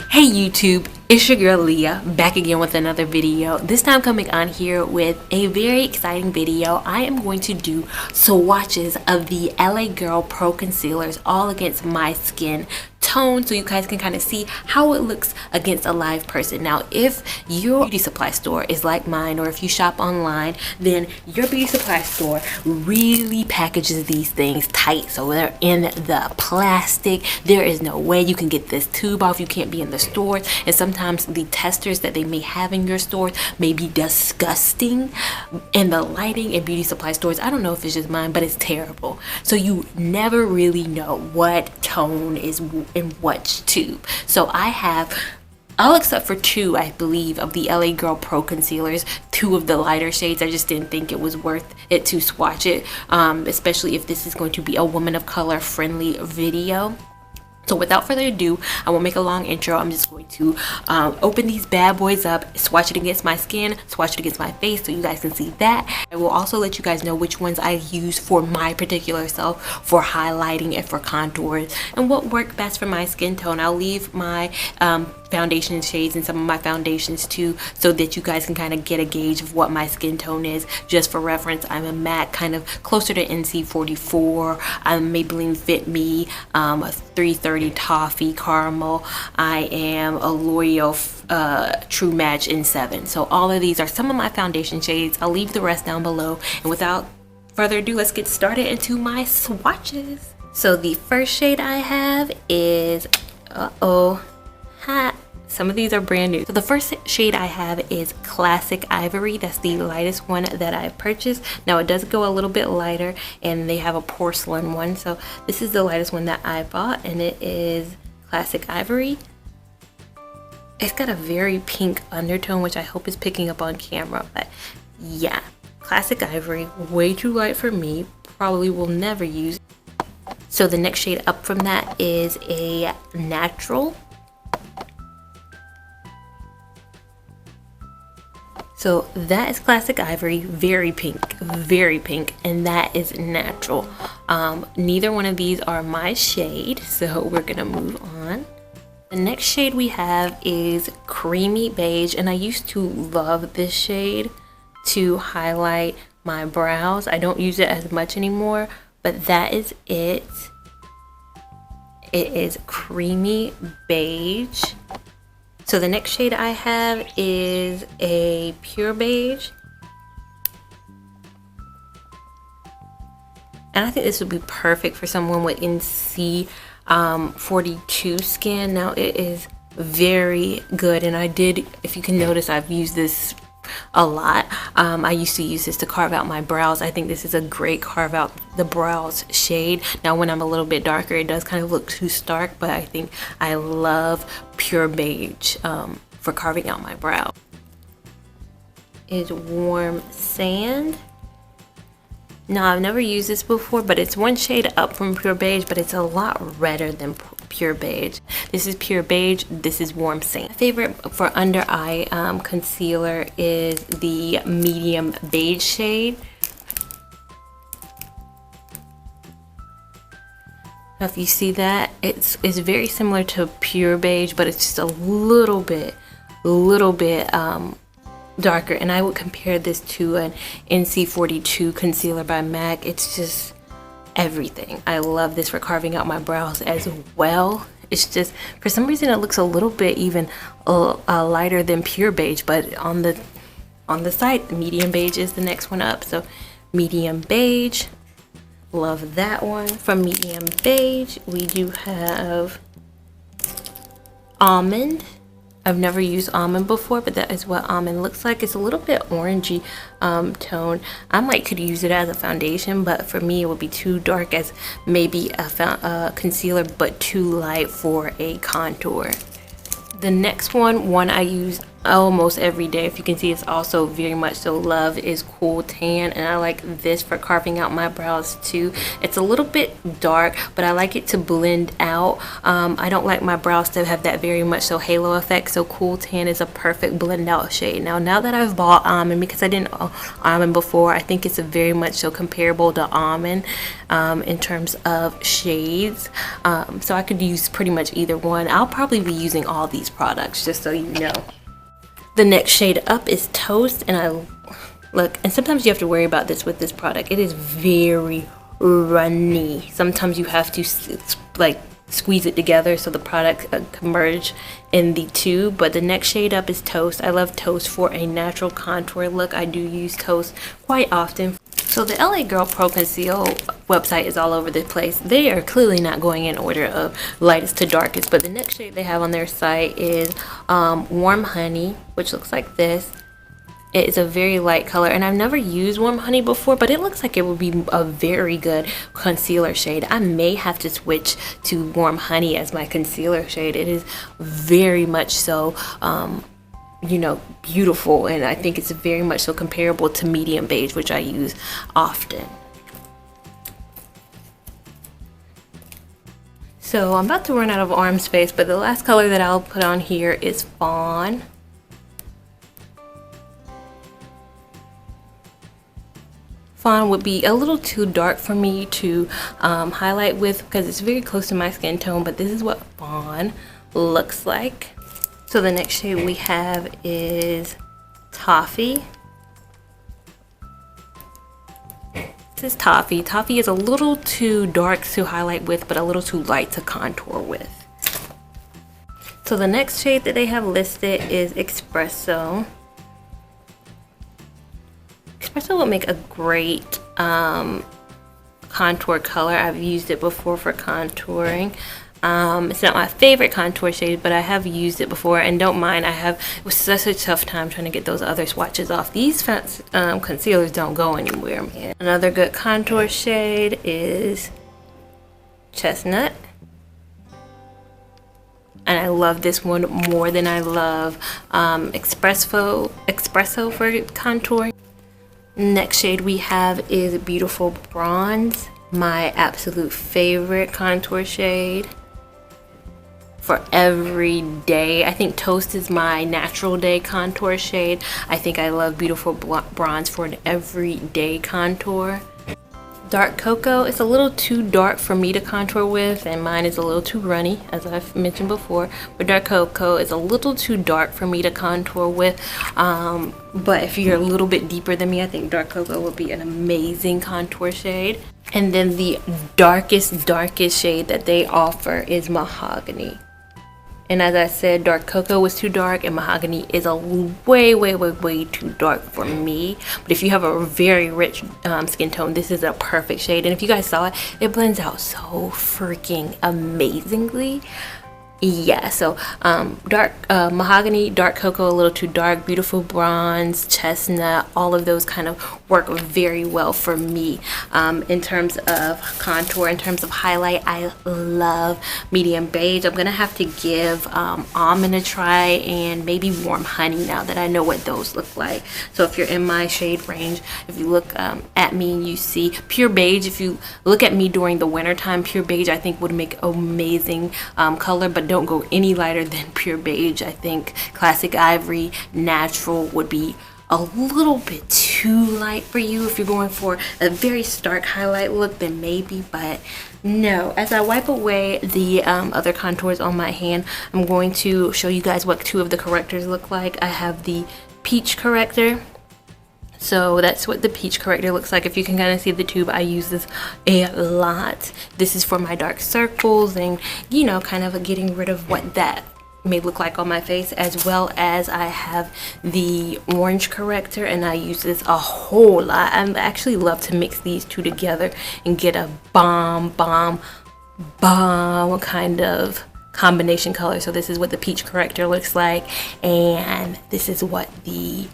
Hey YouTube, it's your girl Leah back again with another video. This time coming on here with a very exciting video. I am going to do swatches of the LA Girl Pro Concealers all against my skin tone so you guys can kind of see how it looks against a live person. Now if your beauty supply store is like mine, or if you shop online, then your beauty supply store really packages these things tight, so they're in the plastic. There is no way you can get this tube off. You can't be in the stores, and sometimes the testers that they may have in your stores may be disgusting, and the lighting in beauty supply stores, I don't know if it's just mine, but it's terrible. So you never really know what tone is in what tube. So I have all except for two, I believe, of the LA Girl Pro Concealers, two of the lighter shades. I just didn't think it was worth it to swatch it, especially if this is going to be a woman of color friendly video. So without further ado, I won't make a long intro. I'm just going to open these bad boys up, swatch it against my skin, swatch it against my face so you guys can see that. I will also let you guys know which ones I use for my particular self for highlighting and for contours, and what worked best for my skin tone. I'll leave my foundation shades and some of my foundations too, so that you guys can kind of get a gauge of what my skin tone is. Just for reference, I'm a matte, kind of closer to NC44. I'm Maybelline Fit Me, 330 Toffee Caramel. I am a L'Oreal True Match in 7. So all of these are some of my foundation shades. I'll leave the rest down below, and without further ado, let's get started into my swatches. So the first shade I have is some of these are brand new. So the first shade I have is Classic Ivory. That's the lightest one that I've purchased. Now it does go a little bit lighter, and they have a porcelain one. So this is the lightest one that I bought, and it is Classic Ivory. It's got a very pink undertone, which I hope is picking up on camera, but yeah, Classic Ivory, way too light for me. Probably will never use. So the next shade up from that is a Natural. So that is Classic Ivory, very pink, and that is Natural. Neither one of these are my shade, so we're gonna move on. The next shade we have is Creamy Beige, and I used to love this shade to highlight my brows. I don't use it as much anymore, but that is it. It is Creamy Beige. So the next shade I have is a Pure Beige. And I think this would be perfect for someone with NC 42 skin. Now it is very good, and I did, if you can notice, I've used this a lot. I used to use this to carve out my brows. I think this is a great carve out the brows shade. Now when I'm a little bit darker, it does kind of look too stark, but I think I love Pure Beige for carving out my brow. Is Warm Sand. Now I've never used this before, but it's one shade up from Pure Beige, but it's a lot redder than Pure Beige. This is Pure Beige, this is Warm Sand. My favorite for under eye concealer is the Medium Beige shade. Now if you see that, it's very similar to Pure Beige, but it's just a little bit darker, and I would compare this to an NC42 concealer by MAC. It's just everything. I love this for carving out my brows as well. It's just, for some reason, it looks a little bit even lighter than Pure Beige, but on the site, Medium Beige is the next one up. So Medium Beige, love that one. From Medium Beige, we do have Almond. I've never used Almond before, but that is what Almond looks like. It's a little bit orangey tone. I might could use it as a foundation, but for me it would be too dark as maybe a concealer, but too light for a contour. The next one I use almost every day. If you can see, it's also very much so love is Cool Tan, and I like this for carving out my brows too. It's a little bit dark, but I like it to blend out. I don't like my brows to have that very much so halo effect, so Cool Tan is a perfect blend out shade. Now that I've bought Almond, because I didn't Almond before, I think it's a very much so comparable to Almond in terms of shades, so I could use pretty much either one. I'll probably be using all these products, just so you know. The next shade up is Toast, and and sometimes you have to worry about this with this product. It is very runny. Sometimes you have to like squeeze it together so the product can merge in the tube. But the next shade up is Toast. I love Toast for a natural contour look. I do use Toast quite often. So the LA Girl Pro Conceal website is all over the place. They are clearly not going in order of lightest to darkest, but the next shade they have on their site is Warm Honey, which looks like this. It is a very light color, and I've never used Warm Honey before, but it looks like it would be a very good concealer shade. I may have to switch to Warm Honey as my concealer shade. It is very much so you know, beautiful, and I think it's very much so comparable to Medium Beige, which I use often. So I'm about to run out of arm space, but the last color that I'll put on here is Fawn. Fawn would be a little too dark for me to highlight with because it's very close to my skin tone, but this is what Fawn looks like. So the next shade we have is Toffee. This is Toffee. Toffee is a little too dark to highlight with, but a little too light to contour with. So the next shade that they have listed is Espresso. Espresso would make a great contour color. I've used it before for contouring. It's not my favorite contour shade, but I have used it before, and don't mind. It was such a tough time trying to get those other swatches off. These concealers don't go anywhere, man. Another good contour shade is Chestnut, and I love this one more than I love Espresso for contouring. Next shade we have is Beautiful Bronze, my absolute favorite contour shade for every day. I think Toast is my natural day contour shade. I think I love Beautiful Bronze for an everyday contour. Dark Cocoa is a little too dark for me to contour with, and mine is a little too runny, as I've mentioned before. But Dark Cocoa is a little too dark for me to contour with. But if you're a little bit deeper than me, I think Dark Cocoa would be an amazing contour shade. And then the darkest shade that they offer is Mahogany. And as I said, Dark Cocoa was too dark, and Mahogany is a way too dark for me. But if you have a very rich skin tone, this is a perfect shade. And if you guys saw it, it blends out so freaking amazingly. Yeah, so Mahogany, Dark Cocoa, a little too dark, Beautiful Bronze, Chestnut, all of those kind of work very well for me. In terms of contour, in terms of highlight, I love Medium Beige. I'm gonna have to give Almond a try, and maybe Warm Honey now that I know what those look like. So if you're in my shade range, if you look at me and you see Pure Beige, if you look at me during the winter time, Pure Beige I think would make amazing color, but don't go any lighter than Pure Beige. I think Classic Ivory Natural would be a little bit too light for you. If you're going for a very stark highlight look, then maybe, but no. As I wipe away the other contours on my hand, I'm going to show you guys what two of the correctors look like. I have the Peach corrector. So that's what the Peach corrector looks like. If you can kind of see the tube, I use this a lot. This is for my dark circles and, you know, kind of getting rid of what that may look like on my face, as well as I have the orange corrector, and I use this a whole lot. I actually love to mix these two together and get a bomb kind of combination color. So this is what the Peach corrector looks like, and this is what the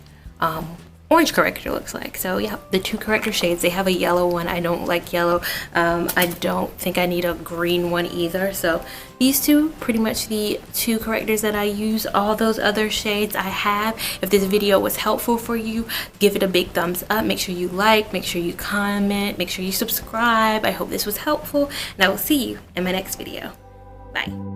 orange corrector looks like. So yeah, the two corrector shades. They have a yellow one. I don't like yellow. I don't think I need a green one either. So these two, pretty much the two correctors that I use. All those other shades I have. If this video was helpful for you, give it a big thumbs up. Make sure you like, make sure you comment, make sure you subscribe. I hope this was helpful, and I will see you in my next video. Bye.